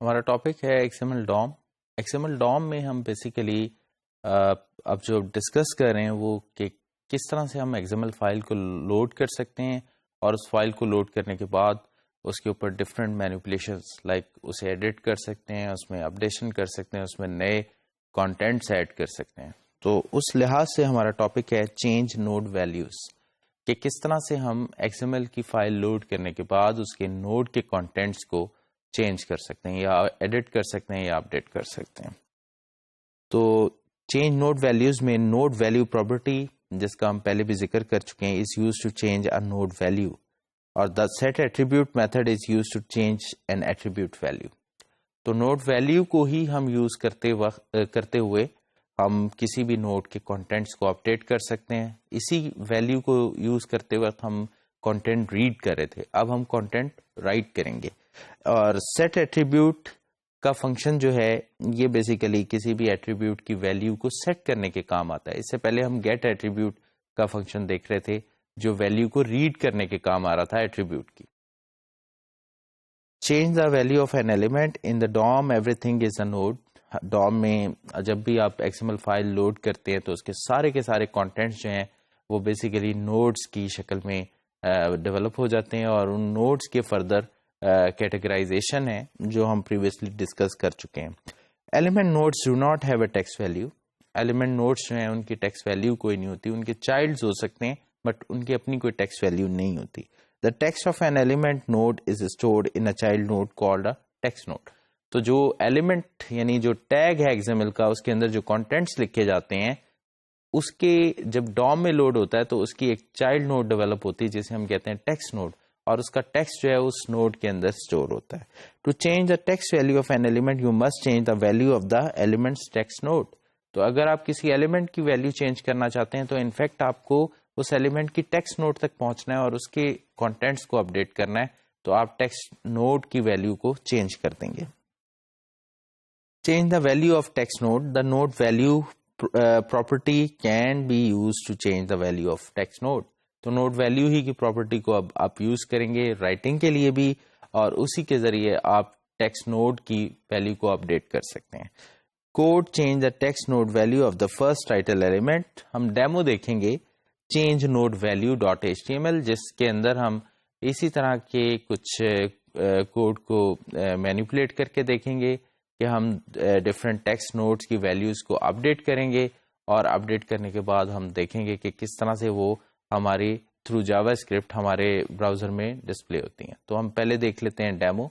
ہمارا ٹاپک ہے XML DOM. XML DOM میں ہم بیسیکلی اب جو ڈسکس کر رہے ہیں وہ کہ کس طرح سے ہم XML فائل کو لوڈ کر سکتے ہیں اور اس فائل کو لوڈ کرنے کے بعد اس کے اوپر ڈفرینٹ مینیپولیشنس لائک اسے ایڈٹ کر سکتے ہیں، اس میں اپڈیشن کر سکتے ہیں، اس میں نئے کانٹینٹس ایڈ کر سکتے ہیں. تو اس لحاظ سے ہمارا ٹاپک ہے چینج نوڈ ویلیوز، کہ کس طرح سے ہم XML کی فائل لوڈ کرنے کے بعد اس کے نوڈ کے کانٹینٹس کو چینج کر سکتے ہیں یا ایڈٹ کر سکتے ہیں یا اپڈیٹ کر سکتے ہیں. تو چینج نوڈ ویلیوز میں نوڈ ویلیو پراپرٹی، جس کا ہم پہلے بھی ذکر کر چکے ہیں، is used to change a node value, اور the set attribute method is used to change an attribute value. تو نوڈ ویلیو کو ہی ہم یوز کرتے ہوئے ہم کسی بھی نوڈ کے کانٹینٹس کو اپڈیٹ کر سکتے ہیں. اسی ویلیو کو یوز کرتے وقت ہم کانٹینٹ ریڈ کر رہے تھے، اب ہم کانٹینٹ رائٹ کریں گے. اور سیٹ ایٹریبیوٹ کا فنکشن جو ہے یہ بیسیکلی کسی بھی ایٹریبیوٹ کی ویلیو کو سیٹ کرنے کے کام آتا ہے. اس سے پہلے ہم گیٹ ایٹریبیوٹ کا فنکشن دیکھ رہے تھے جو ویلیو کو ریڈ کرنے کے کام آ رہا تھا ایٹریبیوٹ کی. Change the value of an element in the DOM every thing is a node. DOM میں جب بھی آپ XML فائل لوڈ کرتے ہیں تو اس کے سارے کانٹینٹس جو ہیں وہ بیسیکلی نوڈز کی شکل میں ڈیولپ ہو جاتے ہیں، اور ان نوڈز کے فردر کیٹیگرائزیشن ہے جو ہم پریویسلی ڈسکس کر چکے ہیں. Element nodes do not have a text value. Element nodes جو ہیں ان کی ٹیکسٹ ویلیو کوئی نہیں ہوتی، ان کے چائلڈز ہو سکتے ہیں بٹ ان کی اپنی کوئی ٹیکسٹ ویلیو نہیں ہوتی. The text of an element node is stored in a child node called a text node. تو جو ایلیمنٹ یعنی جو ٹیگ ہے XML کا، اس کے اندر جو کانٹینٹس لکھے جاتے ہیں، اس کے جب DOM میں لوڈ ہوتا ہے تو اس کی ایک چائلڈ نوڈ ڈیولپ ہوتی ہے جسے ہم کہتے ہیں ٹیکسٹ نوڈ، اور اس کا ٹیکسٹ جو ہے اس نوڈ کے اندر اسٹور ہوتا ہے. To change the text value of an element you must change the value of the elements text node. تو اگر آپ کسی ایلیمنٹ کی ویلیو چینج کرنا چاہتے ہیں تو انفیکٹ آپ کو اس ایلیمنٹ کی ٹیکسٹ نوڈ تک پہنچنا ہے اور اس کے کانٹینٹس کو اپڈیٹ کرنا ہے. تو آپ ٹیکسٹ نوڈ کی ویلیو کو چینج کر دیں گے. Change the value of text node. The node value property can be use to change the value of text node. تو نوڈ ویلیو ہی کی پراپرٹی کو اب آپ یوز کریں گے رائٹنگ کے لیے بھی، اور اسی کے ذریعے آپ ٹیکسٹ نوڈ کی ویلیو کو اپڈیٹ کر سکتے ہیں. Code change the text node value of the first title element. ہم ڈیمو دیکھیں گے change node value dot HTML، جس کے اندر ہم اسی طرح کے کچھ کوڈ کو مینیپولیٹ کر کے دیکھیں گے کہ ہم ڈفرینٹ ٹیکسٹ نوڈز کی ویلیوز کو اپڈیٹ کریں گے، اور اپڈیٹ کرنے کے بعد ہم دیکھیں گے کہ کس طرح سے وہ ہماری تھرو جاوا اسکرپٹ ہمارے براؤزر میں ڈسپلے ہوتی ہیں. تو ہم پہلے دیکھ لیتے ہیں demo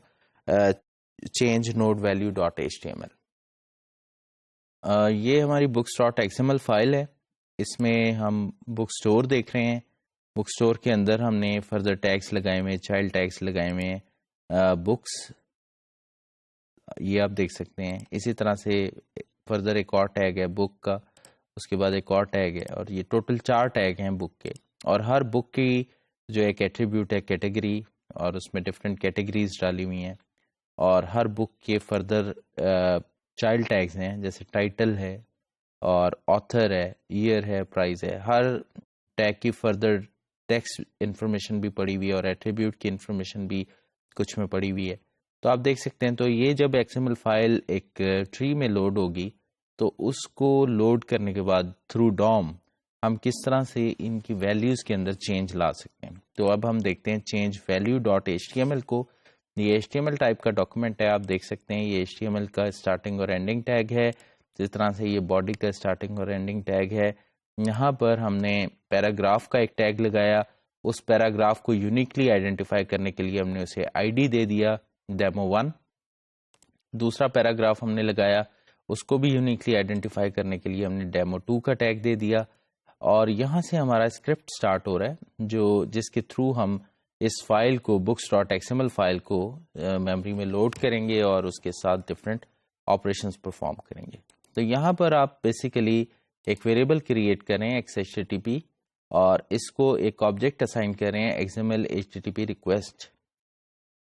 change node value dot HTML. یہ ہماری بکس ڈاٹ XML فائل ہے. اس میں ہم بک سٹور دیکھ رہے ہیں. بک سٹور کے اندر ہم نے فردر ٹیگس لگائے ہوئے، چائلڈ ٹیگس لگائے ہوئے ہیں، بکس یہ آپ دیکھ سکتے ہیں. اسی طرح سے فردر ایک اور ٹیگ ہے بک کا، اس کے بعد ایک اور ٹیگ ہے، اور یہ ٹوٹل 4 ٹیگ ہیں بک کے. اور ہر بک کی جو ایک ایٹریبیوٹ ہے کیٹیگری، اور اس میں ڈفرینٹ کیٹیگریز ڈالی ہوئی ہیں. اور ہر بک کے فردر چائلڈ ٹیگز ہیں، جیسے ٹائٹل ہے اور آتھر ہے، ایئر ہے، پرائز ہے. ہر ٹیگ کی فردر ٹیکسٹ انفارمیشن بھی پڑی ہوئی ہے اور ایٹریبیوٹ کی انفارمیشن بھی کچھ میں پڑی ہوئی ہے. تو آپ دیکھ سکتے ہیں. تو یہ جب XML فائل ایک ٹری میں لوڈ ہوگی تو اس کو لوڈ کرنے کے بعد تھرو DOM ہم کس طرح سے ان کی ویلیوز کے اندر چینج لا سکتے ہیں. تو اب ہم دیکھتے ہیں چینج ویلیو ڈاٹ HTML کو. یہ HTML ٹائپ کا ڈاکومنٹ ہے، آپ دیکھ سکتے ہیں. یہ HTML کا اسٹارٹنگ اور اینڈنگ ٹیگ ہے، جس طرح سے یہ باڈی کا اسٹارٹنگ اور اینڈنگ ٹیگ ہے. یہاں پر ہم نے پیراگراف کا ایک ٹیگ لگایا. اس پیراگراف کو یونیکلی آئیڈینٹیفائی کرنے کے لیے ہم نے اسے ID دے دیا demo1. دوسرا پیراگراف ہم نے لگایا، اس کو بھی یونیکلی آئیڈینٹیفائی کرنے کے لیے ہم نے demo2 کا ٹیگ دے دیا. اور یہاں سے ہمارا اسکرپٹ سٹارٹ ہو رہا ہے جس کے تھرو ہم اس فائل کو بکس ڈاٹ XML فائل کو میموری میں لوڈ کریں گے اور اس کے ساتھ ڈفرینٹ آپریشنز پرفارم کریں گے. تو یہاں پر آپ بیسیکلی ایک ویریبل کریٹ کریں XHTTP، اور اس کو ایک آبجیکٹ اسائن کریں XML HTTP ریکویسٹ.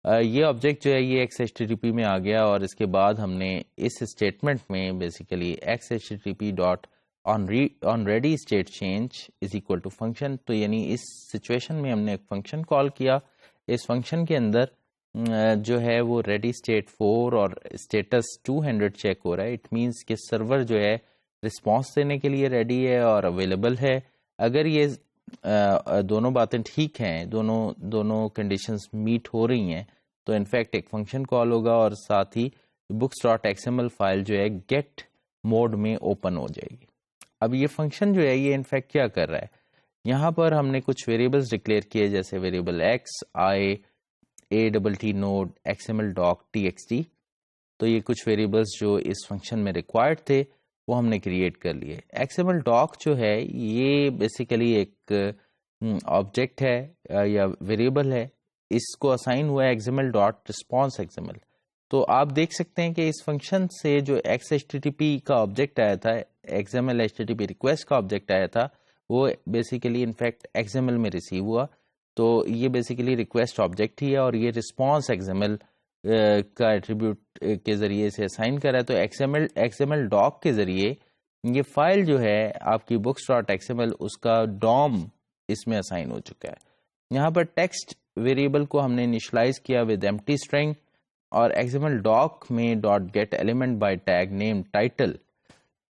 یہ آبجیکٹ جو ہے یہ XHTTP میں آ گیا، اور اس کے بعد ہم نے اس اسٹیٹمنٹ میں basically XHTTP dot on ready state change is equal to function. تو یعنی اس سچویشن میں ہم نے ایک فنکشن کال کیا. اس فنکشن کے اندر جو ہے وہ ریڈی اسٹیٹ 4 اور اسٹیٹس 200 چیک ہو رہا ہے. اٹ مینس کہ سرور جو ہے رسپانس دینے کے لیے ریڈی ہے اور اویلیبل ہے. اگر یہ دونوں باتیں ٹھیک ہیں، دونوں کنڈیشنز میٹ ہو رہی ہیں، تو انفیکٹ ایک فنکشن کال ہوگا اور ساتھ ہی books dot X M L file جو ہے گیٹ موڈ میں اوپن ہو جائے گی. اب یہ فنکشن جو ہے یہ انفیکٹ کیا کر رہا ہے، یہاں پر ہم نے کچھ ویریبلز ڈکلیئر کیے، جیسے variable X, I, A double T node, X M L doc, T X T. تو یہ کچھ ویریبلز جو اس فنکشن میں ریکوائرڈ تھے وہ ہم نے کریٹ کر لیے. ایکس ایم ایل ڈاک جو ہے یہ بیسیکلی ایک آبجیکٹ ہے یا ویریبل ہے، اس کو اسائن ہوا ہے X M L dot response X M L. تو آپ دیکھ سکتے ہیں کہ اس فنکشن سے جو X H T T P کا آبجیکٹ آیا تھا، X M L H T T P request کا آبجیکٹ آیا تھا، وہ basically in fact X M L میں ریسیو ہوا. تو یہ بیسیکلی ریکویسٹ آبجیکٹ ہی ہے اور یہ رسپانس ایکس ایم ایل کا ایٹریبیوٹ کے ذریعے سے اسائن کرا ہے. تو ایکس ایم ایل ڈاک کے ذریعے یہ فائل جو ہے آپ کی books dot X M L, اس کا ڈوم اس میں اسائن ہو چکا ہے. یہاں پر ٹیکسٹ ویریبل کو ہم نے انیشلائز کیا ود ایمٹی اسٹرنگ، اور ایکس ایم ایل ڈاک میں dot get element by tag name title.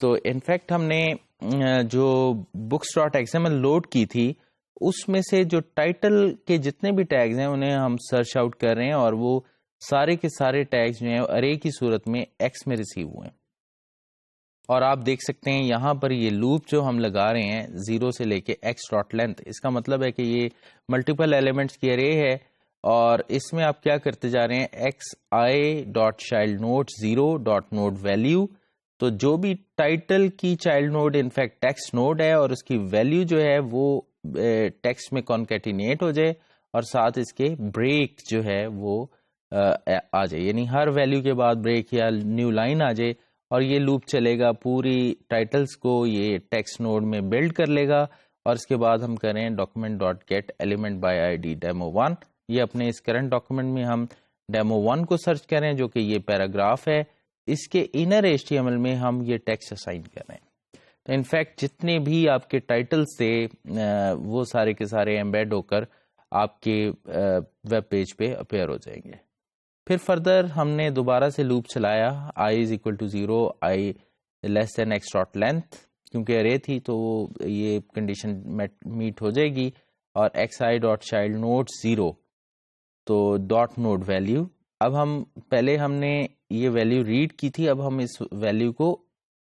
تو انفیکٹ ہم نے جو books dot X M L load کی تھی اس میں سے جو ٹائٹل کے جتنے بھی ٹیگز ہیں انہیں ہم سرچ آؤٹ کر رہے ہیں، اور وہ سارے کے سارے ٹیگز جو ہیں ارے کی صورت میں ایکس میں ریسیو ہوئے ہیں. اور آپ دیکھ سکتے ہیں یہاں پر یہ لوپ جو ہم لگا رہے ہیں 0 سے لے کے ایکس ڈاٹ لینتھ، اس کا مطلب ہے کہ یہ ملٹیپل ایلیمنٹس کی ارے ہے، اور اس میں آپ کیا کرتے جا رہے ہیں، X I dot child node 0 dot node value. تو جو بھی ٹائٹل کی child node in fact text node ہے، اور اس کی ویلیو جو ہے وہ ٹیکسٹ میں کانکیٹینیٹ ہو جائے، اور ساتھ اس کے بریک جو ہے وہ آ جائے، یعنی ہر ویلیو کے بعد بریک یا نیو لائن آ جائے، اور یہ لوپ چلے گا پوری ٹائٹلز کو یہ ٹیکسٹ نوڈ میں بلڈ کر لے گا. اور اس کے بعد ہم کریں document dot get element by I D demo 1. یہ اپنے اس کرنٹ ڈاکومنٹ میں ہم ڈیمو 1 کو سرچ کریں جو کہ یہ پیراگراف ہے، اس کے inner H T M L میں ہم یہ ٹیکسٹ اسائن کر رہے ہیں. تو انفیکٹ جتنے بھی آپ کے ٹائٹلز تھے وہ سارے کے سارے ایمبیڈ ہو کر آپ کے ویب پیج پہ اپیئر ہو جائیں گے. پھر فردر ہم نے دوبارہ سے لوپ چلایا، I is equal to 0، I less than X dot length, کیونکہ ارے تھی تو یہ کنڈیشن میٹ ہو جائے گی، اور x I dot child node 0 تو ڈاٹ نوڈ ویلیو. اب پہلے ہم نے یہ ویلیو ریڈ کی تھی، اب ہم اس ویلیو کو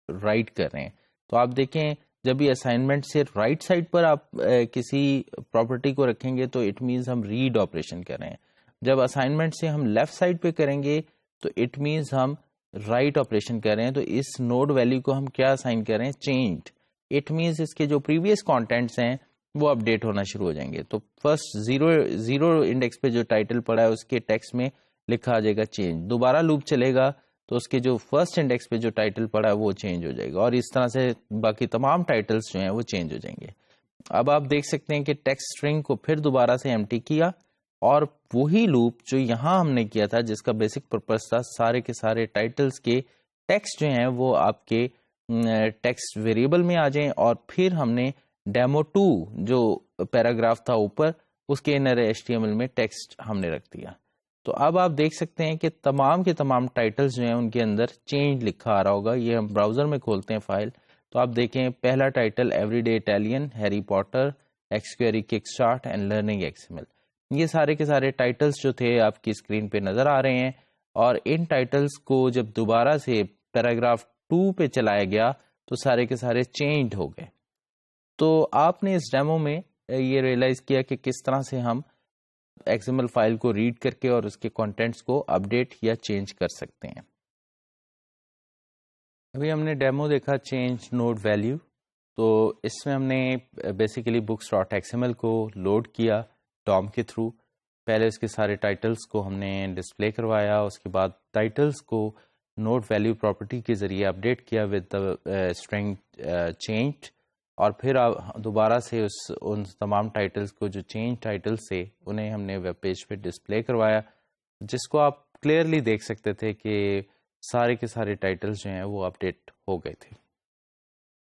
رائٹ کر رہے ہیں. تو آپ دیکھیں جب یہ اسائنمنٹ سے رائٹ سائڈ پر آپ کسی پراپرٹی کو رکھیں گے تو اٹ مینز ہم ریڈ آپریشن کر رہے ہیں. جب اسائنمنٹ سے ہم لیفٹ سائڈ پہ کریں گے تو اٹ مینز ہم رائٹ آپریشن کر رہے ہیں. تو اس نوڈ ویلیو کو ہم کیا اسائن کر رہے ہیں، چینجڈ. اٹ مینز اس کے جو پریویس کانٹینٹس ہیں وہ اپڈیٹ ہونا شروع ہو جائیں گے. تو فرسٹ زیرو انڈیکس پہ جو ٹائٹل پڑا ہے اس کے ٹیکسٹ میں لکھا آ جائے گا چینج. دوبارہ لوپ چلے گا تو اس کے جو فرسٹ انڈیکس پہ جو ٹائٹل پڑا ہے وہ چینج ہو جائے گا، اور اس طرح سے باقی تمام ٹائٹلز جو ہیں وہ چینج ہو جائیں گے. اب آپ دیکھ سکتے ہیں کہ ٹیکسٹ اسٹرنگ کو پھر دوبارہ سے ایمٹی کیا، اور وہی لوپ جو یہاں ہم نے کیا تھا جس کا بیسک پرپس تھا سارے کے سارے ٹائٹلز کے ٹیکسٹ جو ہیں وہ آپ کے ٹیکسٹ ویریبل میں آ جائیں. اور پھر ہم نے ڈیمو 2 جو پیراگراف تھا اوپر، اس کے inner H T M L میں ٹیکسٹ ہم نے رکھ دیا. تو اب آپ دیکھ سکتے ہیں کہ تمام کے تمام ٹائٹلز جو ہیں ان کے اندر چینج لکھا آ رہا ہوگا. یہ ہم براؤزر میں کھولتے ہیں فائل تو آپ دیکھیں پہلا title everyday Italian, Harry Potter, XQuery kick start and learning X M L. یہ سارے کے سارے ٹائٹلز جو تھے آپ کی اسکرین پہ نظر آ رہے ہیں، اور ان ٹائٹلز کو جب دوبارہ سے پیراگراف 2 پہ چلایا گیا تو سارے کے سارے چینج ہو گئے. تو آپ نے اس ڈیمو میں یہ ریئلائز کیا کہ کس طرح سے ہم ایکس ایم ایل فائل کو ریڈ کر کے اور اس کے کانٹینٹس کو اپڈیٹ یا چینج کر سکتے ہیں. ابھی ہم نے ڈیمو دیکھا چینج نوڈ ویلیو. تو اس میں ہم نے basically books dot X M L کو لوڈ کیا ڈوم کے تھرو. پہلے اس کے سارے ٹائٹلز کو ہم نے ڈسپلے کروایا، اس کے بعد ٹائٹلز کو نوڈ ویلیو پراپرٹی کے ذریعے اپڈیٹ کیا ود اسٹرنگ چینج، اور پھر دوبارہ سے ان تمام ٹائٹلز کو جو چینج ٹائٹلز تھے انہیں ہم نے ویب پیج پہ ڈسپلے کروایا، جس کو آپ کلیئرلی دیکھ سکتے تھے کہ سارے کے سارے ٹائٹلز جو ہیں وہ اپڈیٹ ہو گئے تھے.